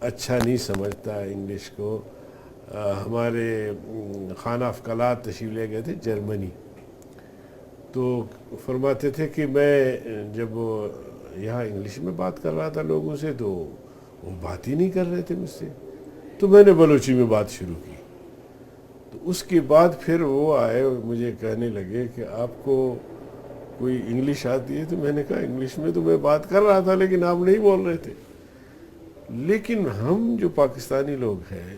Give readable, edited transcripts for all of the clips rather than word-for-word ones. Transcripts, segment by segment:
اچھا نہیں سمجھتا انگلش کو. ہمارے خانہ افکالات تشریف لے گئے تھے جرمنی, تو فرماتے تھے کہ میں جب یہاں انگلش میں بات کر رہا تھا لوگوں سے تو وہ بات ہی نہیں کر رہے تھے مجھ سے, تو میں نے بلوچی میں بات شروع کی. تو اس کے بعد پھر وہ آئے اور مجھے کہنے لگے کہ آپ کو کوئی انگلش آتی ہے؟ تو میں نے کہا انگلش میں تو میں بات کر رہا تھا لیکن آپ نہیں بول رہے تھے. لیکن ہم جو پاکستانی لوگ ہیں,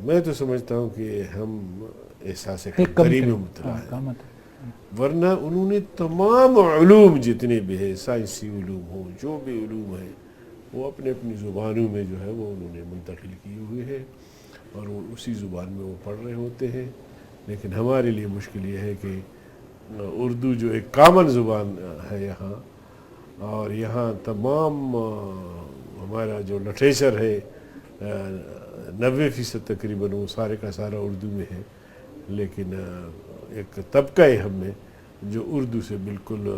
میں تو سمجھتا ہوں کہ ہم احساس کمتری میں مبتلا ہیں, ورنہ انہوں نے تمام علوم جتنے بھی ہیں, سائنسی علوم ہوں, جو بھی علوم ہیں, وہ اپنے اپنی زبانوں میں جو ہے وہ انہوں نے منتقل کیے ہوئے ہیں اور وہ اسی زبان میں وہ پڑھ رہے ہوتے ہیں. لیکن ہمارے لیے مشکل یہ ہے کہ اردو جو ایک کامن زبان ہے یہاں, اور یہاں تمام ہمارا جو لٹریچر ہے 90% تقریباً وہ سارے کا سارا اردو میں ہے. لیکن ایک طبقہ ہے ہم میں جو اردو سے بالکل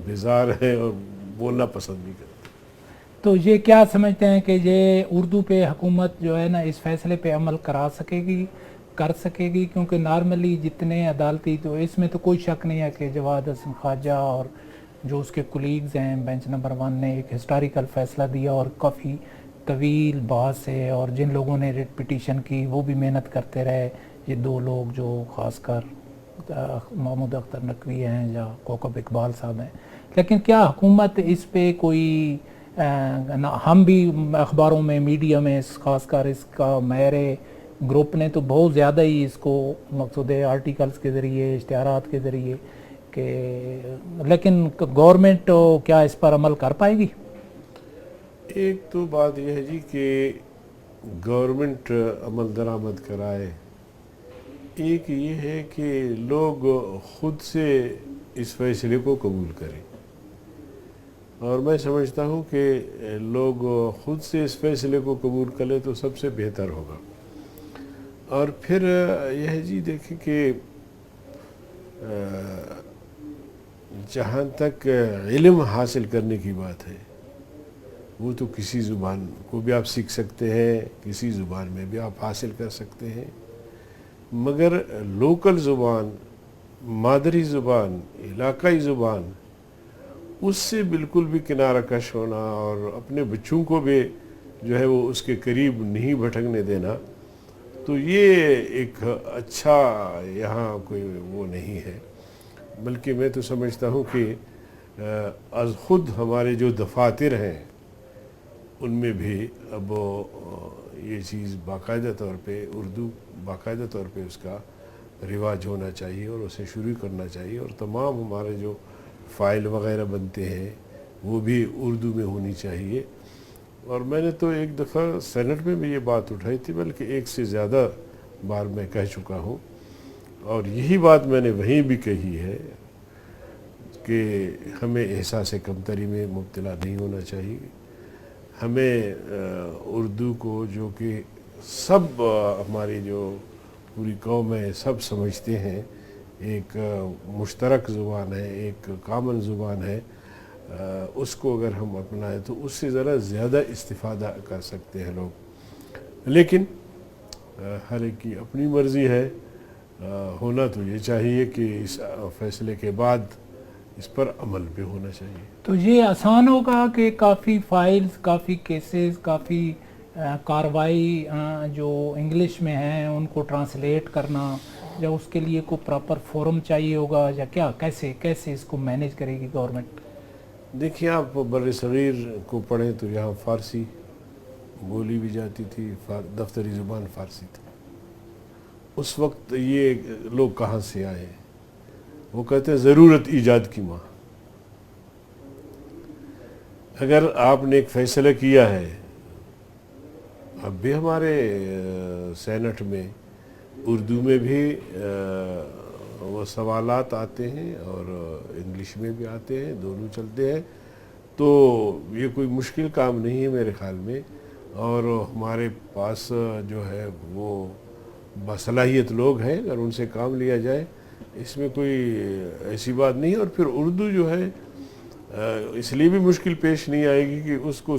بیزار ہے اور بولنا پسند نہیں کرتے. تو یہ کیا سمجھتے ہیں کہ یہ اردو پہ حکومت جو ہے نا اس فیصلے پہ عمل کر سکے گی؟ کیونکہ نارملی جتنے عدالتی, تو اس میں تو کوئی شک نہیں ہے کہ جواد حسن خواجہ اور جو اس کے کولیگز ہیں بینچ نمبر 1 نے ایک ہسٹوریکل فیصلہ دیا اور کافی طویل بحث ہے, اور جن لوگوں نے ریٹ پٹیشن کی وہ بھی محنت کرتے رہے. یہ 2 لوگ جو خاص کر محمود اختر نقوی ہیں یا کوکب اقبال صاحب ہیں. لیکن کیا حکومت اس پہ کوئی ہم بھی اخباروں میں, میڈیا میں, خاص کر اس کا میرے گروپ نے تو بہت زیادہ ہی اس کو مقصود ہے آرٹیکلز کے ذریعے, اشتہارات کے ذریعے, کہ لیکن گورنمنٹ کیا اس پر عمل کر پائے گی؟ ایک تو بات یہ ہے جی کہ گورنمنٹ عمل درآمد کرائے, ایک یہ ہے کہ لوگ خود سے اس فیصلے کو قبول کریں, اور میں سمجھتا ہوں کہ لوگ خود سے اس فیصلے کو قبول کر لیں تو سب سے بہتر ہوگا. اور پھر یہ ہے جی دیکھیں کہ جہاں تک علم حاصل کرنے کی بات ہے, وہ تو کسی زبان کو بھی آپ سیکھ سکتے ہیں, کسی زبان میں بھی آپ حاصل کر سکتے ہیں, مگر لوکل زبان, مادری زبان, علاقائی زبان, اس سے بالکل بھی کنارہ کش ہونا اور اپنے بچوں کو بھی جو ہے وہ اس کے قریب نہیں بھٹکنے دینا, تو یہ ایک اچھا یہاں کوئی وہ نہیں ہے. بلکہ میں تو سمجھتا ہوں کہ از خود ہمارے جو دفاتر ہیں ان میں بھی اب یہ چیز باقاعدہ طور پہ, اردو باقاعدہ طور پہ اس کا رواج ہونا چاہیے اور اسے شروع کرنا چاہیے, اور تمام ہمارے جو فائل وغیرہ بنتے ہیں وہ بھی اردو میں ہونی چاہیے. اور میں نے تو ایک دفعہ سینٹ میں بھی یہ بات اٹھائی تھی, بلکہ ایک سے زیادہ بار میں کہہ چکا ہوں, اور یہی بات میں نے وہیں بھی کہی ہے کہ ہمیں احساس کمتری میں مبتلا نہیں ہونا چاہیے. ہمیں اردو کو, جو کہ سب ہماری جو پوری قوم ہے سب سمجھتے ہیں, ایک مشترک زبان ہے, ایک کامن زبان ہے, اس کو اگر ہم اپنائیں تو اس سے ذرا زیادہ استفادہ کر سکتے ہیں لوگ. لیکن ہر ایک کی اپنی مرضی ہے, ہونا تو یہ چاہیے کہ اس فیصلے کے بعد اس پر عمل بھی ہونا چاہیے. تو یہ آسان ہوگا کہ کافی فائلز, کافی کیسز, کافی کاروائی جو انگلش میں ہیں ان کو ٹرانسلیٹ کرنا, یا اس کے لیے کوئی پراپر فورم چاہیے ہوگا, یا کیا کیسے اس کو مینیج کرے گی گورنمنٹ؟ دیکھیں آپ بر صغیر کو پڑھیں تو یہاں فارسی بولی بھی جاتی تھی, دفتری زبان فارسی تھی. اس وقت یہ لوگ کہاں سے آئے؟ وہ کہتے ہیں ضرورت ایجاد کی ماں. اگر آپ نے ایک فیصلہ کیا ہے, اب بھی ہمارے سینٹ میں اردو میں بھی وہ سوالات آتے ہیں اور انگلش میں بھی آتے ہیں, دونوں چلتے ہیں, تو یہ کوئی مشکل کام نہیں ہے میرے خیال میں. اور ہمارے پاس جو ہے وہ باصلاحیت لوگ ہیں, اگر ان سے کام لیا جائے اس میں کوئی ایسی بات نہیں. اور پھر اردو جو ہے اس لیے بھی مشکل پیش نہیں آئے گی کہ اس کو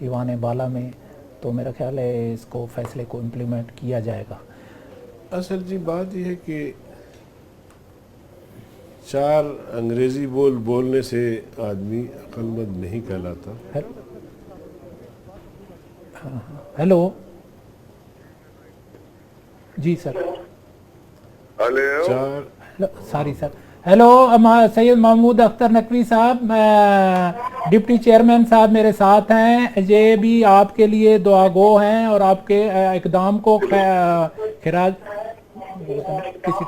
ایوان بالا میں، تو میرا خیال ہے اس کو فیصلے کو امپلیمنٹ کیا جائے گا۔ اصل جی بات یہ ہے کہ 4 انگریزی بولنے سے آدمی عقل مند نہیں کہلاتا۔ ہیلو جی سر، چار ساری سر، ہیلو سید محمود اختر نقوی صاحب، ڈپٹی چیئرمین صاحب میرے ساتھ ہیں، یہ بھی آپ کے لیے دعا گو ہیں اور آپ کے اقدام کو خراج کسی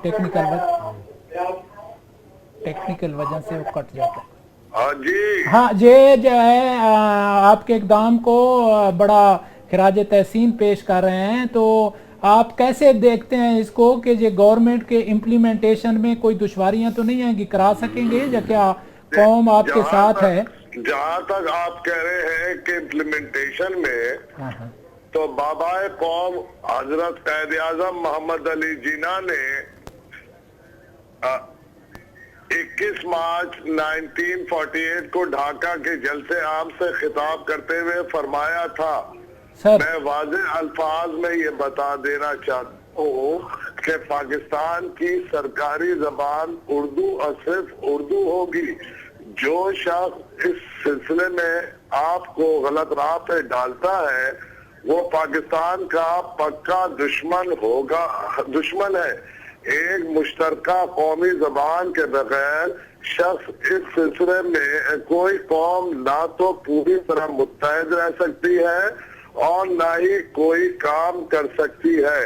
ٹیکنیکل وجہ سے وہ کٹ جاتا ہے۔ ہاں جی، ہاں یہ جو ہے آپ کے اقدام کو بڑا خراج تحسین پیش کر رہے ہیں، تو آپ کیسے دیکھتے ہیں اس کو کہ یہ گورنمنٹ کے امپلیمنٹیشن میں کوئی دشواریاں تو نہیں ہیں کہ کرا سکیں گے، یا کیا قوم آپ کے ساتھ ہے؟ جہاں تک آپ کہہ رہے ہیں کہ امپلیمنٹیشن میں، ہاں ہاں تو بابا قوم حضرت قائد اعظم محمد علی جناح نے 21 مارچ 1948 کو ڈھاکہ کے جلسے عام سے خطاب کرتے ہوئے فرمایا تھا، سر میں واضح الفاظ میں یہ بتا دینا چاہتا ہوں کہ پاکستان کی سرکاری زبان اردو اور صرف اردو ہوگی۔ جو شخص اس سلسلے میں آپ کو غلط راہ پہ ڈالتا ہے وہ پاکستان کا پکا دشمن ہے۔ ایک مشترکہ قومی زبان کے بغیر شخص اس سلسلے میں کوئی قوم نہ تو پوری طرح متحد رہ سکتی ہے اور نہ ہی کوئی کام کر سکتی ہے۔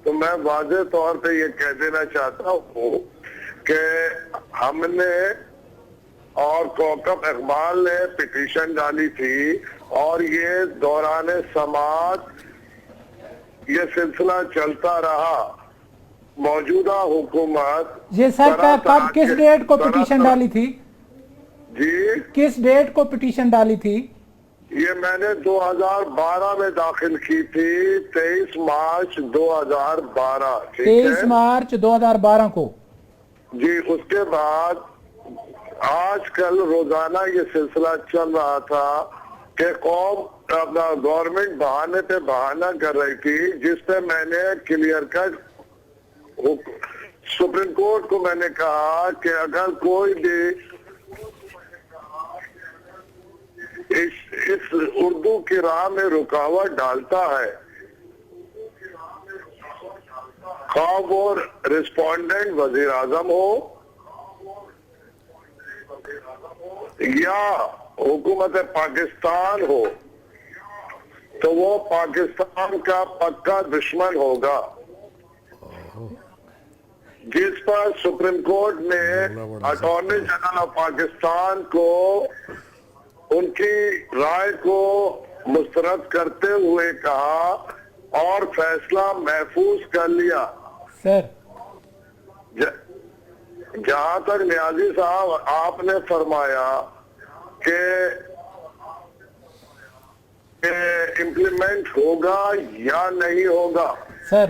تو میں واضح طور پہ یہ کہہ دینا چاہتا ہوں کہ ہم نے اور کوکب اقبال نے پٹیشن ڈالی تھی، اور یہ دوران سماعت یہ سلسلہ چلتا رہا۔ موجودہ حکومت یہ سر کب کس ڈیٹ کو پٹیشن ڈالی تھی؟ جی کس ڈیٹ کو پٹیشن ڈالی تھی؟ یہ میں نے 2012 میں داخل کی تھی، 23 مارچ 2012۔ 23 مارچ 2012 کو؟ جی، اس کے بعد آج کل روزانہ یہ سلسلہ چل رہا تھا کہ قوم اپنا گورنمنٹ بہانے پہ بہانہ کر رہی تھی، جس پہ میں نے کلیئر کٹ سپریم کورٹ کو میں نے کہا کہ اگر کوئی بھی اس اردو کی راہ میں رکاوٹ ڈالتا ہے، خواہ وہ رسپونڈنٹ وزیر اعظم ہو یا حکومت پاکستان ہو، تو وہ پاکستان کا پکا دشمن ہوگا۔ جس پر سپریم کورٹ نے اٹارنی جنرل آف پاکستان کو ان کی رائے کو مسترد کرتے ہوئے کہا اور فیصلہ محفوظ کر لیا۔ سر جہاں تک نیازی صاحب آپ نے فرمایا کہ امپلیمنٹ ہوگا یا نہیں ہوگا، سر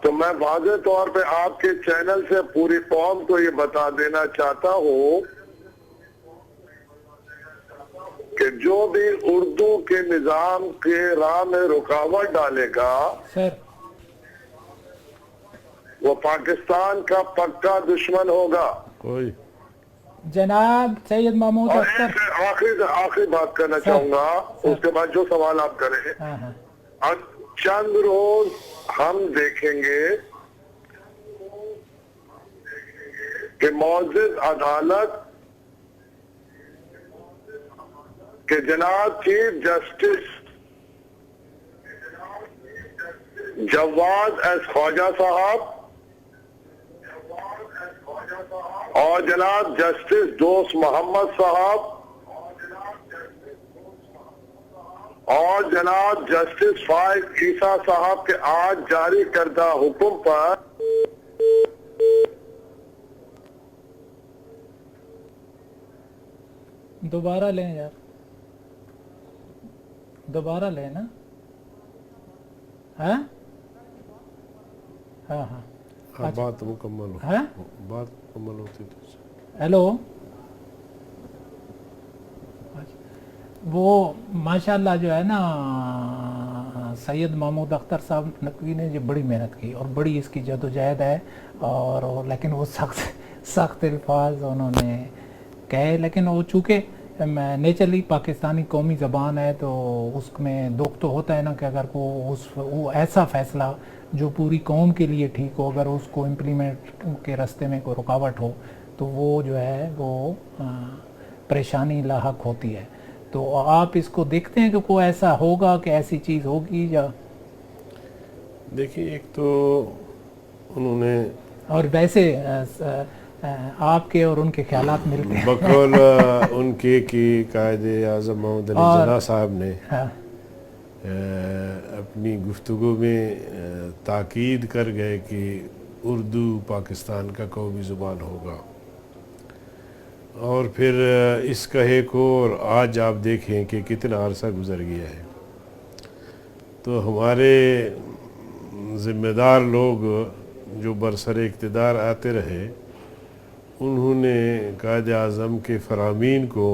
تو میں واضح طور پہ آپ کے چینل سے پوری قوم کو یہ بتا دینا چاہتا ہوں کہ جو بھی اردو کے نظام کے راہ میں رکاوٹ ڈالے گا سر وہ پاکستان کا پکا دشمن ہوگا۔ کوئی جناب سید محمود اور اختر، آخری بات کرنا چاہوں گا، اس کے بعد جو سوال آپ کریں۔ ہاں ہاں اب چند روز ہم دیکھیں گے کہ معزز عدالت کہ جناب چیف جسٹس جواد ایس خواجہ صاحب اور جناب جسٹس دوست محمد صاحب اور جناب جسٹس فائز عیسیٰ صاحب کے آج جاری کردہ حکم پر دوبارہ لیں یار، دوبارہ لیں نا؟ ہاں ہاں ہاں بات مکمل ہو، ہاں بات مکمل ہوتی تو ہیلو وہ ماشاءاللہ جو ہے نا سید محمود اختر صاحب نقوی نے جو بڑی محنت کی اور بڑی اس کی جدوجہد ہے، اور لیکن وہ سخت الفاظ انہوں نے کہے، لیکن وہ چونکہ نیچرلی پاکستانی قومی زبان ہے تو اس میں دکھ تو ہوتا ہے نا کہ اگر وہ ایسا فیصلہ جو پوری قوم کے لیے ٹھیک ہو، اگر اس کو امپلیمنٹ کے راستے میں کوئی رکاوٹ ہو تو وہ جو ہے وہ پریشانی لاحق ہوتی ہے. تو آپ اس کو دیکھتے ہیں کہ کوئی ایسا ہوگا کہ ایسی چیز ہوگی یا؟ دیکھیے، ایک تو انہوں نے اور ویسے آپ کے اور ان کے خیالات ملتے ہیں بقول ان کے کہ قائد اعظم محمد علی جناح صاحب نے اپنی گفتگو میں تاکید کر گئے کہ اردو پاکستان کا قومی زبان ہوگا، اور پھر اس کہے کو اور آج آپ دیکھیں کہ کتنا عرصہ گزر گیا ہے. تو ہمارے ذمہ دار لوگ جو برسر اقتدار آتے رہے، انہوں نے قائد اعظم کے فرامین کو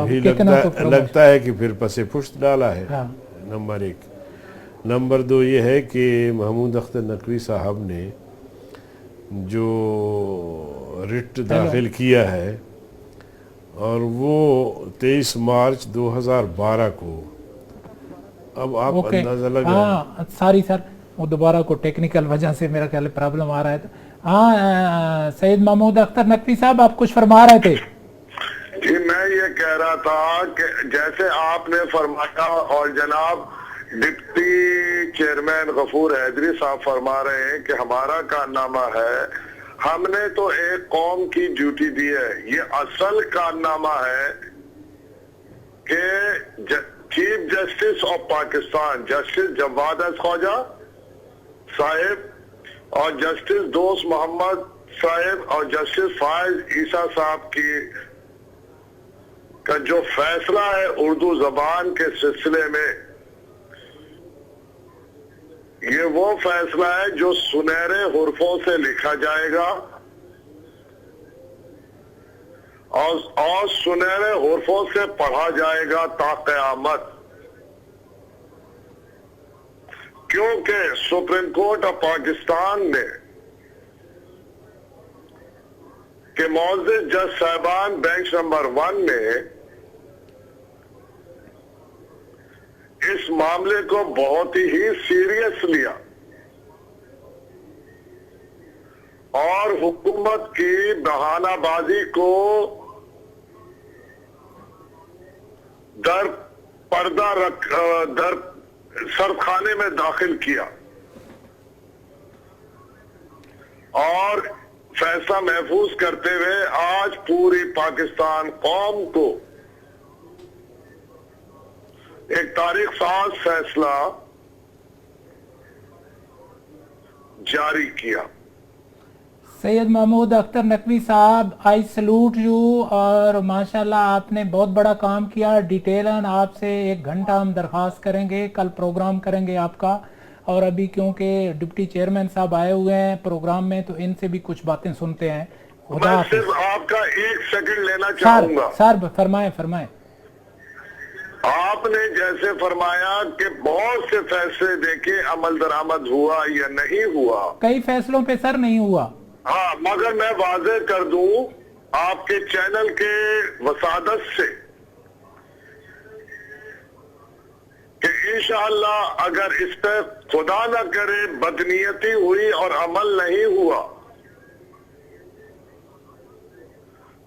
بھی لگتا ہے کہ پھر پس پشت ڈالا ہے. نمبر 1. نمبر 2 یہ ہے کہ محمود اختر نقوی صاحب نے جو رٹ داخل کیا ہے، اور وہ 23 مارچ 2012 کو، اب آپ اندازہ لگائیں. ساری سر وہ دوبارہ کو ٹیکنیکل وجہ سے میرا خیال پرابلم آ رہا ہے. ہاں سید محمود اختر نقوی صاحب آپ کچھ فرما رہے تھے. جی میں یہ کہہ رہا تھا کہ جیسے آپ نے فرمایا اور جناب ڈپٹی چیئرمین غفور حیدری صاحب فرما رہے ہیں کہ ہمارا کارنامہ ہے، ہم نے تو ایک قوم کی ڈیوٹی دی ہے. یہ اصل کارنامہ ہے کہ chief justice of Pakistan justice Jawad Ahmed Khawaja صاحب اور جسٹس دوست محمد صاحب اور جسٹس فائز عیسیٰ صاحب کا جو فیصلہ ہے اردو زبان کے سلسلے میں، یہ وہ فیصلہ ہے جو سنہرے حرفوں سے لکھا جائے گا اور سنہرے حرفوں سے پڑھا جائے گا تا قیامت. کیونکہ سپریم کورٹ آف پاکستان نے کہ معزز جج صاحبان بینچ نمبر 1 نے اس معاملے کو بہت ہی سیریس لیا اور حکومت کی بہانہ بازی کو در سرد خانے میں داخل کیا اور فیصلہ محفوظ کرتے ہوئے آج پوری پاکستان قوم کو ایک تاریخ ساز فیصلہ جاری کیا. سید محمود اختر نقوی صاحب، آئی سلوٹ یو، اور ماشاءاللہ آپ نے بہت بڑا کام کیا. ڈیٹیلن آپ سے 1 گھنٹہ ہم درخواست کریں گے، کل پروگرام کریں گے آپ کا، اور ابھی کیونکہ ڈپٹی چیئرمین صاحب آئے ہوئے ہیں پروگرام میں تو ان سے بھی کچھ باتیں سنتے ہیں. میں صرف آپ کا 1 سیکنڈ لینا چاہوں گا. سر فرمائیں. آپ نے جیسے فرمایا کہ بہت سے فیصلے دیکھے عمل درآمد ہوا یا نہیں ہوا، کئی فیصلوں پہ سر نہیں ہوا. ہاں، مگر میں واضح کر دوں آپ کے چینل کے وسادت سے کہ انشاءاللہ اگر اس پہ خدا نہ کرے بدنیتی ہوئی اور عمل نہیں ہوا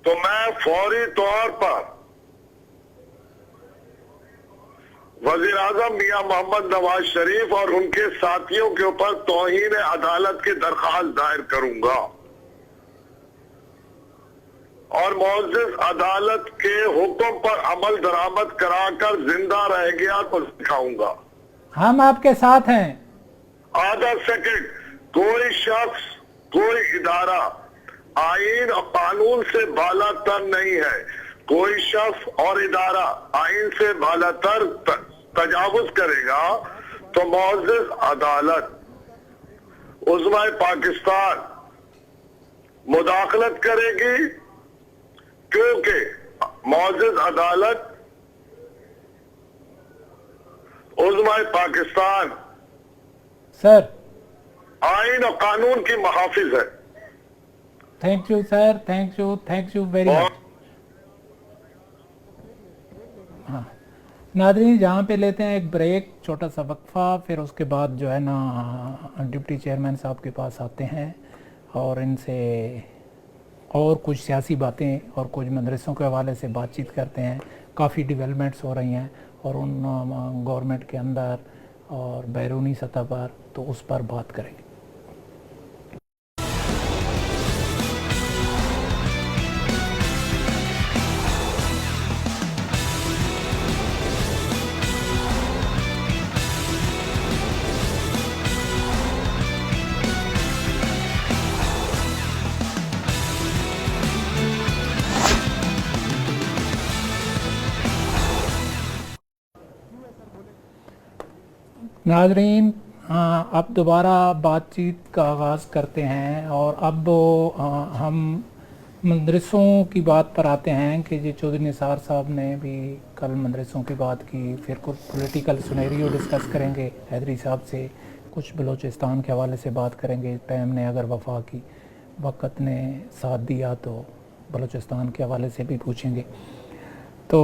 تو میں فوری طور پر وزیر اعظم میاں محمد نواز شریف اور ان کے ساتھیوں کے اوپر توہین عدالت کی درخواست دائر کروں گا اور معزز عدالت کے حکم پر عمل درآمد کرا کر زندہ رہ گیا تو دکھاؤں گا. ہم آپ کے ساتھ ہیں. آدھا سیکنڈ. کوئی شخص، کوئی ادارہ آئین اور قانون سے بالا تر نہیں ہے. کوئی شخص اور ادارہ آئین سے بالا تر تجاوز کرے گا تو معزز عدالت عظمائے پاکستان مداخلت کرے گی، کیونکہ معزز عدالت علماء پاکستان سر آئین اور قانون کی محافظ ہے. Thank you sir, thank you very much. ہاں ناظرین جہاں پہ لیتے ہیں ایک بریک, چھوٹا سا وقفہ, پھر اس کے بعد جو ہے نا ڈپٹی چیئرمین صاحب کے پاس آتے ہیں اور ان سے اور کچھ سیاسی باتیں اور کچھ مدرسوں کے حوالے سے بات چیت کرتے ہیں. کافی ڈیولپمنٹس ہو رہی ہیں اور ان گورنمنٹ کے اندر اور بیرونی سطح پر, تو اس پر بات کریں گے. ناظرین اب دوبارہ بات چیت کا آغاز کرتے ہیں اور اب ہم مدرسوں کی بات پر آتے ہیں کہ جی چودھری نثار صاحب نے بھی کل مدرسوں کی بات کی. پھر کچھ پولیٹیکل سینیریو ڈسکس کریں گے حیدری صاحب سے, کچھ بلوچستان کے حوالے سے بات کریں گے. ٹائم نے اگر وفا کی وقت نے ساتھ دیا تو بلوچستان کے حوالے سے بھی پوچھیں گے. تو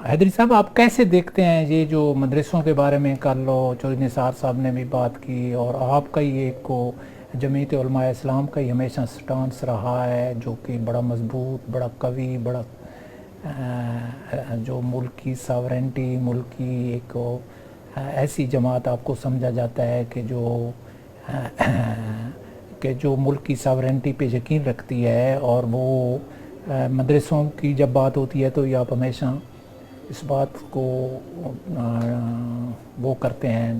حیدری صاحب آپ کیسے دیکھتے ہیں یہ جو مدرسوں کے بارے میں کل چودھری نثار صاحب نے بھی بات کی, اور آپ کا ہی ایک کو جمعیت علماء اسلام کا ہی ہمیشہ سٹانس رہا ہے جو کہ بڑا مضبوط, بڑا قوی, بڑا جو ملک کی ساورنٹی, ملک کی ایک ایسی جماعت آپ کو سمجھا جاتا ہے کہ جو ملک کی ساورنٹی پہ یقین رکھتی ہے. اور وہ مدرسوں کی جب بات ہوتی ہے تو یہ آپ ہمیشہ اس بات کو وہ کرتے ہیں,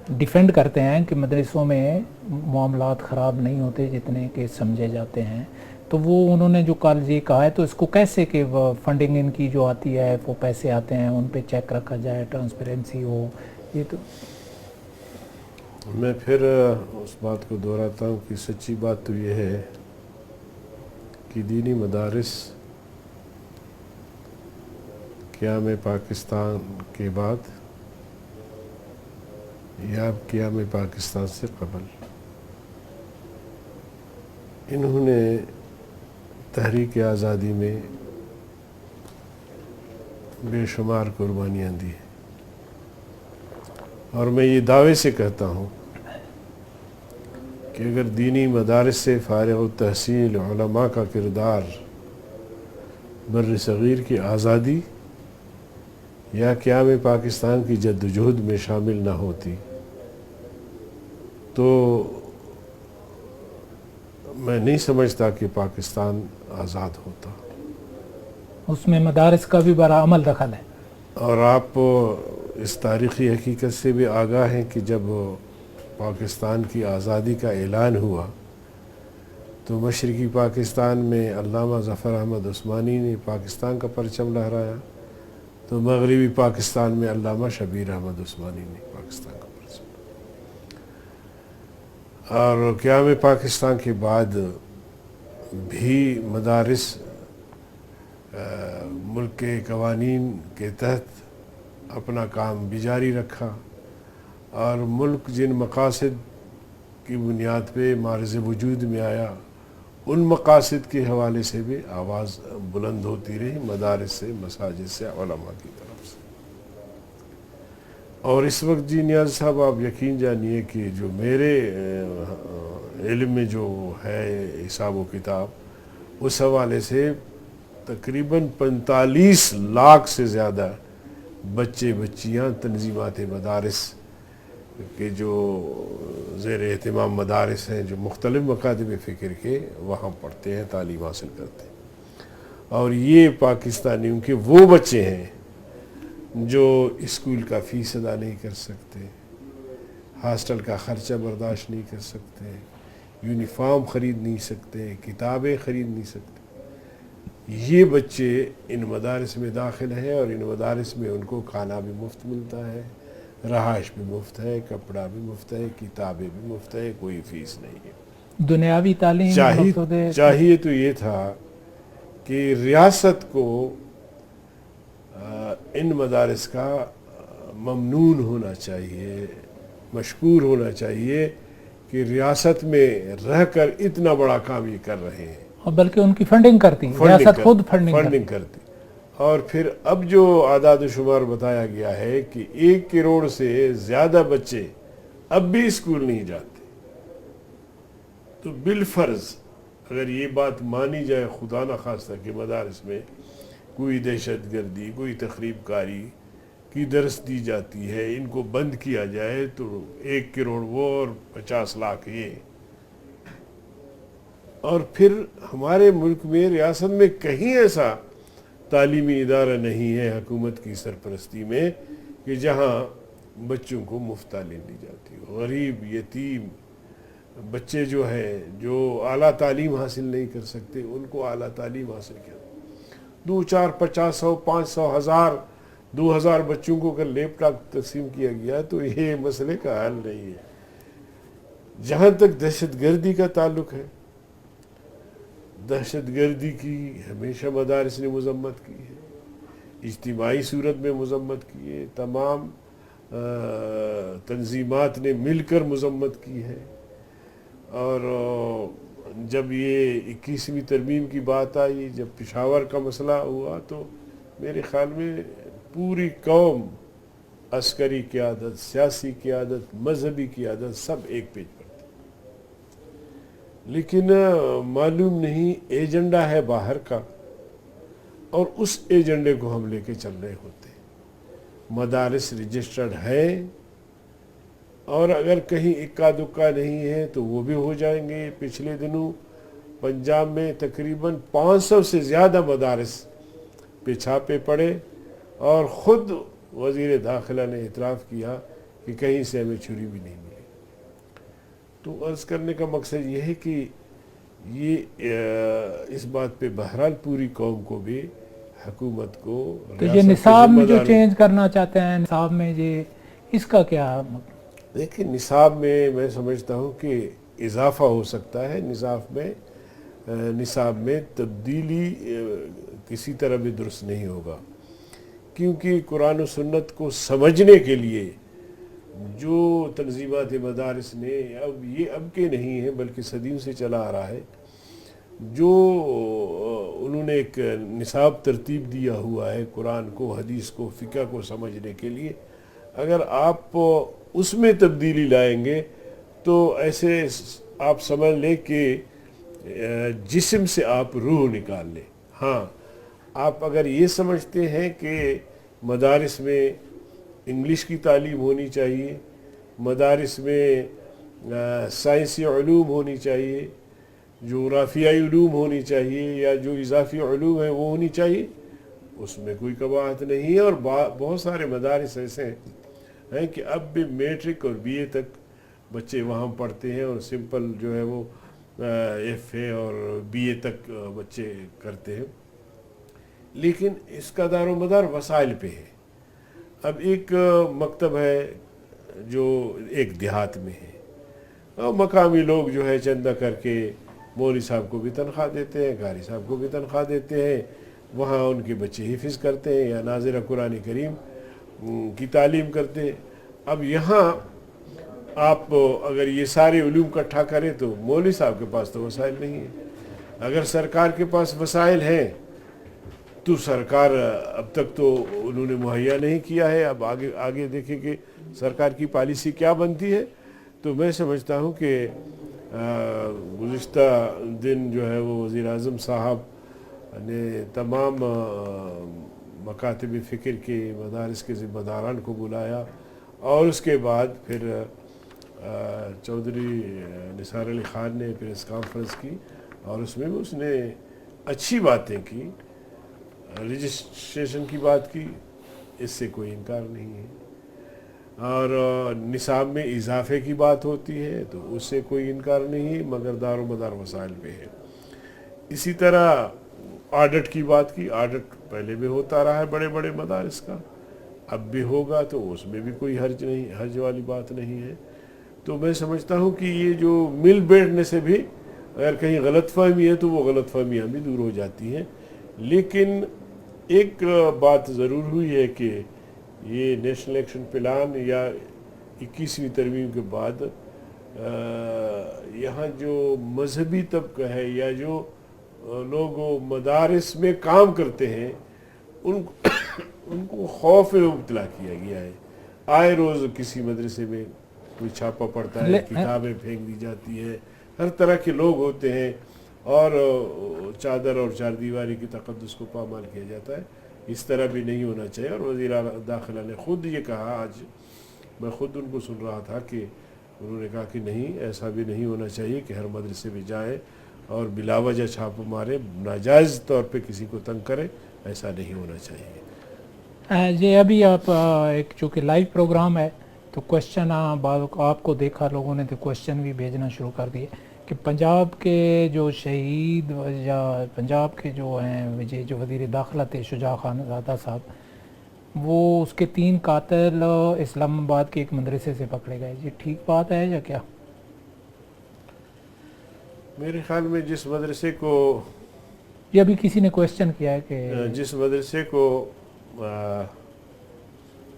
ڈیفینڈ کرتے ہیں کہ مدرسوں میں معاملات خراب نہیں ہوتے جتنے کہ سمجھے جاتے ہیں. تو وہ انہوں نے جو کل یہ کہا ہے, تو اس کو کیسے کہ فنڈنگ ان کی جو آتی ہے وہ پیسے آتے ہیں ان پہ چیک رکھا جائے, ٹرانسپیرنسی ہو. یہ تو میں پھر اس بات کو دہراتا ہوں کہ سچی بات تو یہ ہے کہ دینی مدارس قیام پاکستان کے بعد یا قیام پاکستان سے قبل انہوں نے تحریک آزادی میں بے شمار قربانیاں دی ہیں. اور میں یہ دعوے سے کہتا ہوں کہ اگر دینی مدارس سے فارغ التحصیل علماء کا کردار بر صغیر کی آزادی یا قیام پاکستان کی جدوجہد میں شامل نہ ہوتی تو میں نہیں سمجھتا کہ پاکستان آزاد ہوتا. اس میں مدارس کا بھی بڑا عمل دخل ہے. اور آپ اس تاریخی حقیقت سے بھی آگاہ ہیں کہ جب پاکستان کی آزادی کا اعلان ہوا تو مشرقی پاکستان میں علامہ ظفر احمد عثمانی نے پاکستان کا پرچم لہرایا, تو مغربی پاکستان میں علامہ شبیر احمد عثمانی نے پاکستان کا پرچم. اور قیام پاکستان کے بعد بھی مدارس ملک کے قوانین کے تحت اپنا کام بھی جاری رکھا, اور ملک جن مقاصد کی بنیاد پہ معرض وجود میں آیا ان مقاصد کے حوالے سے بھی آواز بلند ہوتی رہی مدارس سے, مساجد سے, علماء کی طرف سے. اور اس وقت جی نیاز صاحب آپ یقین جانیے کہ جو میرے علم میں جو ہے حساب و کتاب اس حوالے سے تقریباً 45 لاکھ سے زیادہ بچے بچیاں تنظیمات مدارس کے جو زیر اہتمام مدارس ہیں جو مختلف مکاتب فکر کے وہاں پڑھتے ہیں, تعلیم حاصل کرتے ہیں. اور یہ پاکستانیوں کے وہ بچے ہیں جو اسکول کا فیس ادا نہیں کر سکتے, ہاسٹل کا خرچہ برداشت نہیں کر سکتے, یونیفارم خرید نہیں سکتے, کتابیں خرید نہیں سکتے. یہ بچے ان مدارس میں داخل ہیں اور ان مدارس میں ان کو کھانا بھی مفت ملتا ہے, رہائش بھی مفت ہے, کپڑا بھی مفت ہے, کتابیں بھی مفت ہے, کوئی فیس نہیں ہے. دنیاوی تعلیم چاہیے تو یہ تھا کہ ریاست کو ان مدارس کا ممنون ہونا چاہیے، مشکور ہونا چاہیے کہ ریاست میں رہ کر اتنا بڑا کام یہ کر رہے ہیں، اور بلکہ ان کی فنڈنگ کرتی ہے، ریاست خود فنڈنگ کرتی. اور پھر اب جو اعداد و شمار بتایا گیا ہے کہ 1 کروڑ سے زیادہ بچے اب بھی اسکول نہیں جاتے، تو بالفرض اگر یہ بات مانی جائے خدا نخواستہ کہ مدارس میں کوئی دہشت گردی، کوئی تخریب کاری کی درس دی جاتی ہے، ان کو بند کیا جائے، تو 1 کروڑ وہ اور 50 لاکھ یہ. اور پھر ہمارے ملک میں ریاست میں کہیں ایسا تعلیمی ادارہ نہیں ہے حکومت کی سرپرستی میں کہ جہاں بچوں کو مفت تعلیم دی جاتی ہو. غریب یتیم بچے جو ہیں جو اعلیٰ تعلیم حاصل نہیں کر سکتے، ان کو اعلیٰ تعلیم حاصل کیا. 2 4 50 100 500 1000 2000 بچوں کو اگر لیپ ٹاپ تقسیم کیا گیا تو یہ مسئلے کا حل نہیں ہے. جہاں تک دہشت گردی کا تعلق ہے، دہشت گردی کی ہمیشہ مدارس نے مذمت کی ہے، اجتماعی صورت میں مذمت کی ہے، تمام تنظیمات نے مل کر مذمت کی ہے. اور جب یہ 21ویں ترمیم کی بات آئی، جب پشاور کا مسئلہ ہوا، تو میرے خیال میں پوری قوم، عسکری قیادت، سیاسی قیادت، مذہبی قیادت، سب ایک پیج پر تھی. لیکن معلوم نہیں ایجنڈا ہے باہر کا، اور اس ایجنڈے کو ہم لے کے چل رہے ہوتے. مدارس رجسٹرڈ ہے، اور اگر کہیں اکا دکا نہیں ہے تو وہ بھی ہو جائیں گے. پچھلے دنوں پنجاب میں تقریباً 500 سے زیادہ مدارس پہ چھاپے پڑے، اور خود وزیر داخلہ نے اعتراف کیا کہ کہیں سے ہمیں چھری بھی نہیں ملی. تو عرض کرنے کا مقصد یہ ہے کہ یہ اس بات پہ بہرحال پوری قوم کو بھی، حکومت کو، تو یہ نصاب میں جو چینج کرنا چاہتے ہیں، نصاب میں یہ اس کا کیا؟ دیکھیں، نصاب میں سمجھتا ہوں کہ اضافہ ہو سکتا ہے. نصاب میں تبدیلی کسی طرح بھی درست نہیں ہوگا، کیونکہ قرآن و سنت کو سمجھنے کے لیے جو تنظیمات مدارس نے، اب کے نہیں ہیں بلکہ صدیوں سے چلا آ رہا ہے، جو انہوں نے ایک نصاب ترتیب دیا ہوا ہے قرآن کو، حدیث کو، فقہ کو سمجھنے کے لیے، اگر آپ اس میں تبدیلی لائیں گے تو ایسے آپ سمجھ لیں کہ جسم سے آپ روح نکال لیں. ہاں، آپ اگر یہ سمجھتے ہیں کہ مدارس میں انگلش کی تعلیم ہونی چاہیے، مدارس میں سائنسی علوم ہونی چاہیے، جغرافیائی علوم ہونی چاہیے، یا جو اضافی علوم ہیں وہ ہونی چاہیے، اس میں کوئی قباحت نہیں ہے. اور بہت سارے مدارس ایسے ہیں کہ اب بھی میٹرک اور بی اے تک بچے وہاں پڑھتے ہیں، اور سمپل جو ہے وہ ایف اے اور بی اے تک بچے کرتے ہیں. لیکن اس کا دار و مدار وسائل پہ ہے. اب ایک مکتب ہے جو ایک دیہات میں ہے، اور مقامی لوگ جو ہے چندہ کر کے مولوی صاحب کو بھی تنخواہ دیتے ہیں، قاری صاحب کو بھی تنخواہ دیتے ہیں، وہاں ان کے بچے حفظ کرتے ہیں یا ناظرہ قرآن کریم کی تعلیم کرتے ہیں. اب یہاں آپ اگر یہ سارے علوم اکٹھا کریں تو مولوی صاحب کے پاس تو وسائل نہیں ہیں. اگر سرکار کے پاس وسائل ہیں تو سرکار اب تک تو انہوں نے مہیا نہیں کیا ہے. اب آگے دیکھیں کہ سرکار کی پالیسی کیا بنتی ہے. تو میں سمجھتا ہوں کہ گزشتہ دن جو ہے وہ وزیر اعظم صاحب نے تمام مکاتب فکر کے مدارس کے ذمہ داران کو بلایا، اور اس کے بعد پھر چودھری نثار علی خان نے پریس کانفرنس کی، اور اس میں بھی اس نے اچھی باتیں کی، رجسٹریشن کی بات کی، اس سے کوئی انکار نہیں ہے. اور نصاب میں اضافے کی بات ہوتی ہے تو اس سے کوئی انکار نہیں ہے، مگر دار و مدار وسائل پہ ہے. اسی طرح آڈٹ کی بات کی. آڈٹ پہلے بھی ہوتا رہا ہے بڑے بڑے مدارس کا، اب بھی ہوگا، تو اس میں بھی کوئی حرج والی بات نہیں ہے. تو میں سمجھتا ہوں کہ یہ جو مل بیٹھنے سے بھی اگر کہیں غلط فہمی ہے تو وہ غلط فہمیاں بھی دور ہو جاتی ہیں. لیکن ایک بات ضرور ہوئی ہے کہ یہ نیشنل ایکشن پلان یا 21ویں ترمیم کے بعد یہاں جو مذہبی طبقہ ہے یا جو لوگ مدارس میں کام کرتے ہیں ان کو خوف میں مبتلا کیا گیا ہے. آئے روز کسی مدرسے میں کوئی چھاپہ پڑتا ہے, کتابیں پھینک دی جاتی ہے, ہر طرح کے لوگ ہوتے ہیں اور چادر اور چار دیواری کی تقدس کو پامال کیا جاتا ہے. اس طرح بھی نہیں ہونا چاہیے. اور وزیر داخلہ نے خود یہ کہا, آج میں خود ان کو سن رہا تھا کہ انہوں نے کہا کہ نہیں, ایسا بھی نہیں ہونا چاہیے کہ ہر مدرسے میں جائے اور بلا وجہ چھاپہ مارے, ناجائز طور پہ کسی کو تنگ کرے, ایسا نہیں ہونا چاہیے. یہ ابھی آپ ایک چونکہ لائیو پروگرام ہے تو کوشچن آپ کو دیکھا لوگوں نے تو کوشچن بھی بھیجنا شروع کر دیے کہ پنجاب کے جو شہید یا پنجاب کے جو ہیں جو وزیر داخلہ تھے شجاع خان زادہ صاحب, وہ اس کے 3 قاتل اسلام آباد کے ایک مدرسے سے پکڑے گئے. یہ ٹھیک بات ہے یا کیا؟ میرے خیال میں جس مدرسے کو یہ ابھی کسی نے کوشچن کیا ہے کہ جس مدرسے کو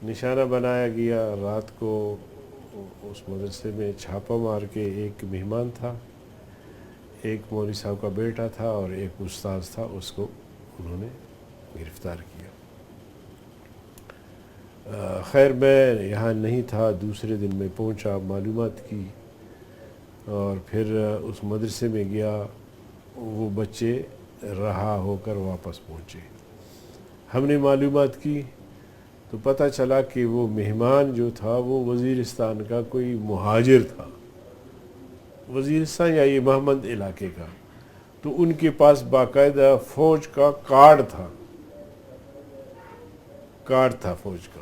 نشانہ بنایا گیا, رات کو اس مدرسے میں چھاپہ مار کے ایک مہمان تھا, ایک مولوی صاحب کا بیٹا تھا اور ایک استاذ تھا, اس کو انہوں نے گرفتار کیا. خیر میں یہاں نہیں تھا, دوسرے دن میں پہنچا, معلومات کی اور پھر اس مدرسے میں گیا. وہ بچے رہا ہو کر واپس پہنچے. ہم نے معلومات کی تو پتہ چلا کہ وہ مہمان جو تھا وہ وزیرستان کا کوئی مہاجر تھا, وزیرستان یا یہ محمد علاقے کا. تو ان کے پاس باقاعدہ فوج کا کارڈ تھا فوج کا,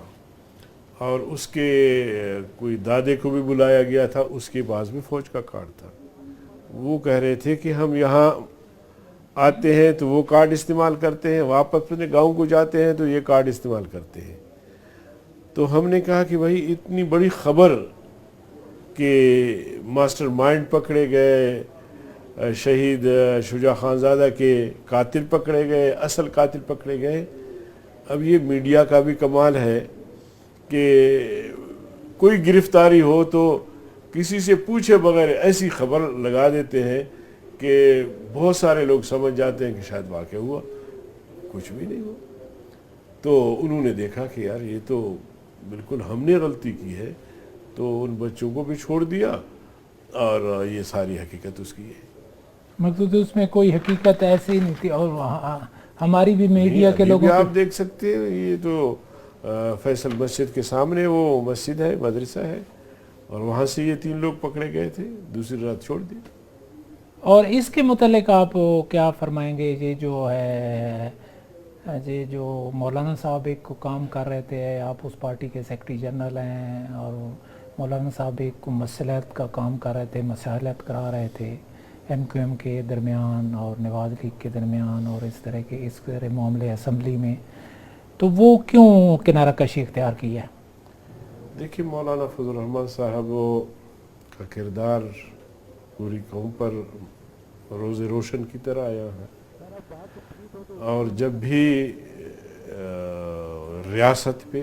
اور اس کے کوئی دادے کو بھی بلایا گیا تھا, اس کے پاس بھی فوج کا کارڈ تھا. وہ کہہ رہے تھے کہ ہم یہاں آتے ہیں تو وہ کارڈ استعمال کرتے ہیں, واپس اپنے گاؤں کو جاتے ہیں تو یہ کارڈ استعمال کرتے ہیں. تو ہم نے کہا کہ بھائی اتنی بڑی خبر کہ ماسٹر مائنڈ پکڑے گئے, شہید شجاع خان زادہ کے قاتل پکڑے گئے, اصل قاتل پکڑے گئے. اب یہ میڈیا کا بھی کمال ہے کہ کوئی گرفتاری ہو تو کسی سے پوچھے بغیر ایسی خبر لگا دیتے ہیں کہ بہت سارے لوگ سمجھ جاتے ہیں کہ شاید واقع ہوا, کچھ بھی نہیں ہوا. تو انہوں نے دیکھا کہ یار یہ تو بالکل ہم نے غلطی کی ہے, تو ان بچوں کو بھی چھوڑ دیا اور یہ ساری حقیقت اس کی ہے. مطلب اس میں کوئی حقیقت ایسی ہی نہیں تھی. اور ہماری بھی میڈیا کے لوگوں آپ دیکھ سکتے ہیں, یہ تو فیصل مسجد کے سامنے وہ مسجد ہے, مدرسہ ہے, اور وہاں سے یہ 3 لوگ پکڑے گئے تھے, دوسری رات چھوڑ دیے. اور اس کے متعلق آپ کیا فرمائیں گے؟ یہ جو ہے یہ جو مولانا صاحب ایک کو کام کر رہے تھے, آپ اس پارٹی کے سیکرٹری جنرل ہیں, اور مولانا صاحب ایک کو مصلحت کا کام کر رہے تھے, مصالحت کرا رہے تھے ایم کیو ایم کے درمیان اور نواز لیگ کے درمیان, اور اس طرح معاملے اسمبلی میں, تو وہ کیوں کنارہ کشی اختیار کی ہے؟ دیکھیے مولانا فضل الرحمان صاحب کا کردار پوری قوم پر روز روشن کی طرح آیا ہے, اور جب بھی ریاست پہ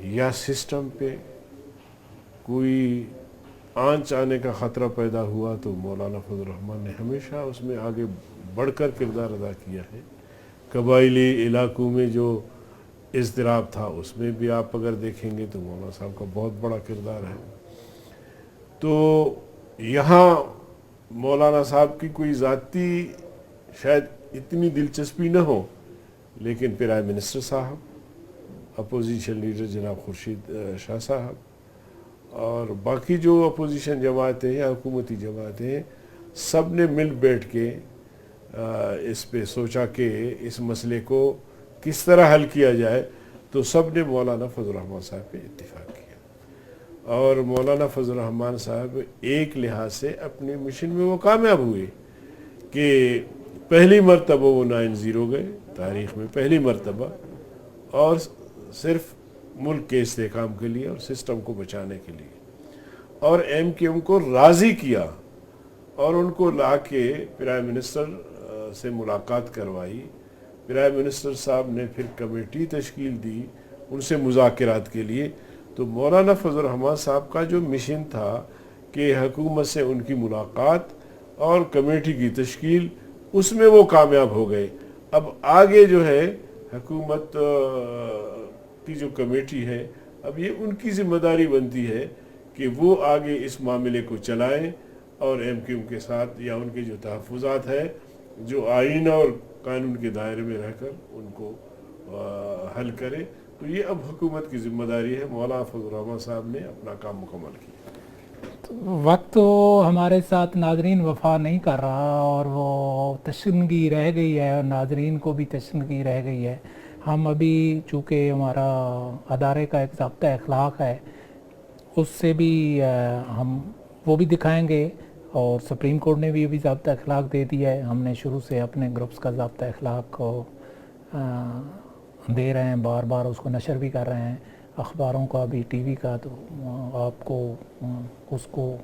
یا سسٹم پہ کوئی آنچ آنے کا خطرہ پیدا ہوا تو مولانا فضل الرحمان نے ہمیشہ اس میں آگے بڑھ کر کردار ادا کیا ہے. قبائلی علاقوں میں جو اضطراب تھا اس میں بھی آپ اگر دیکھیں گے تو مولانا صاحب کا بہت بڑا کردار ہے. تو یہاں مولانا صاحب کی کوئی ذاتی شاید اتنی دلچسپی نہ ہو, لیکن پرائم منسٹر صاحب, اپوزیشن لیڈر جناب خورشید شاہ صاحب, اور باقی جو اپوزیشن جماعتیں یا حکومتی جماعتیں ہیں, سب نے مل بیٹھ کے اس پہ سوچا کہ اس مسئلے کو کس طرح حل کیا جائے, تو سب نے مولانا فضل الرحمان صاحب پہ اتفاق کیا. اور مولانا فضل الرحمان صاحب ایک لحاظ سے اپنے مشن میں وہ کامیاب ہوئے کہ پہلی مرتبہ وہ 9-0 گئے تاریخ میں, پہلی مرتبہ, اور صرف ملک کے استحکام کے لیے اور سسٹم کو بچانے کے لیے, اور ایم کیو ایم کو راضی کیا اور ان کو لا کے پرائم منسٹر سے ملاقات کروائی. پرائم منسٹر صاحب نے پھر کمیٹی تشکیل دی ان سے مذاکرات کے لیے. تو مولانا فضل الرحمان صاحب کا جو مشن تھا کہ حکومت سے ان کی ملاقات اور کمیٹی کی تشکیل، اس میں وہ کامیاب ہو گئے. اب آگے جو ہے حکومت کی جو کمیٹی ہے، اب یہ ان کی ذمہ داری بنتی ہے کہ وہ آگے اس معاملے کو چلائیں اور ایم کیو ایم کے ساتھ یا ان کے جو تحفظات ہیں جو آئین اور قانون کے دائرے میں رہ کر ان کو حل کرے. تو یہ اب حکومت کی ذمہ داری ہے. مولانا فضل الرحمان صاحب نے اپنا کام مکمل کیا. وقت تو ہمارے ساتھ ناظرین وفا نہیں کر رہا اور وہ تشنگی رہ گئی ہے اور ناظرین کو بھی تشنگی رہ گئی ہے. ہم ابھی چونکہ ہمارا ادارے کا ایک ضابطہ اخلاق ہے، اس سے بھی ہم وہ بھی دکھائیں گے، اور سپریم کورٹ نے بھی ابھی ضابطہ اخلاق دے دیا ہے. ہم نے شروع سے اپنے گروپس کا ضابطہ اخلاق کو دے رہے ہیں، بار بار اس کو نشر بھی کر رہے ہیں، اخباروں کا بھی، ٹی وی کا. تو آپ کو اس کو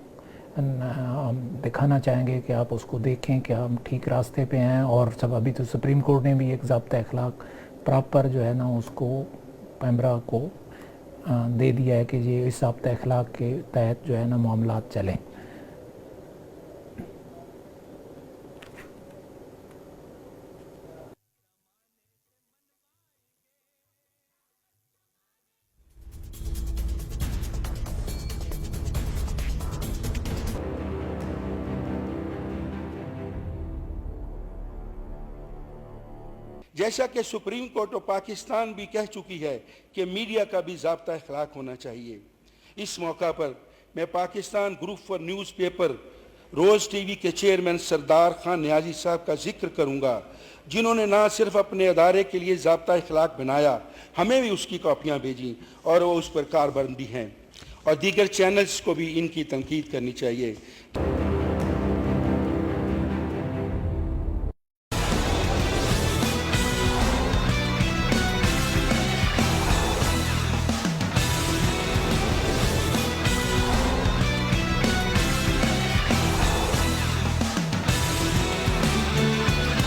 ہم دکھانا چاہیں گے کہ آپ اس کو دیکھیں کہ ہم ٹھیک راستے پہ ہیں. اور سب ابھی تو سپریم کورٹ نے بھی ایک ضابطہ اخلاق پراپر جو ہے نا اس کو پیمرا کو دے دیا ہے کہ یہ اس ضابطہ اخلاق کے تحت جو ہے نا معاملات چلیں. جیسا کہ سپریم کورٹ آف پاکستان بھی کہہ چکی ہے کہ میڈیا کا بھی ضابطہ اخلاق ہونا چاہیے. اس موقع پر میں Pakistan group for newspaper Roz T V کے چیئرمین سردار خان نیازی صاحب کا ذکر کروں گا، جنہوں نے نہ صرف اپنے ادارے کے لیے ضابطہ اخلاق بنایا، ہمیں بھی اس کی کاپیاں بھیجیں اور وہ اس پر کاربند بھی ہیں، اور دیگر چینلز کو بھی ان کی تنقید کرنی چاہیے.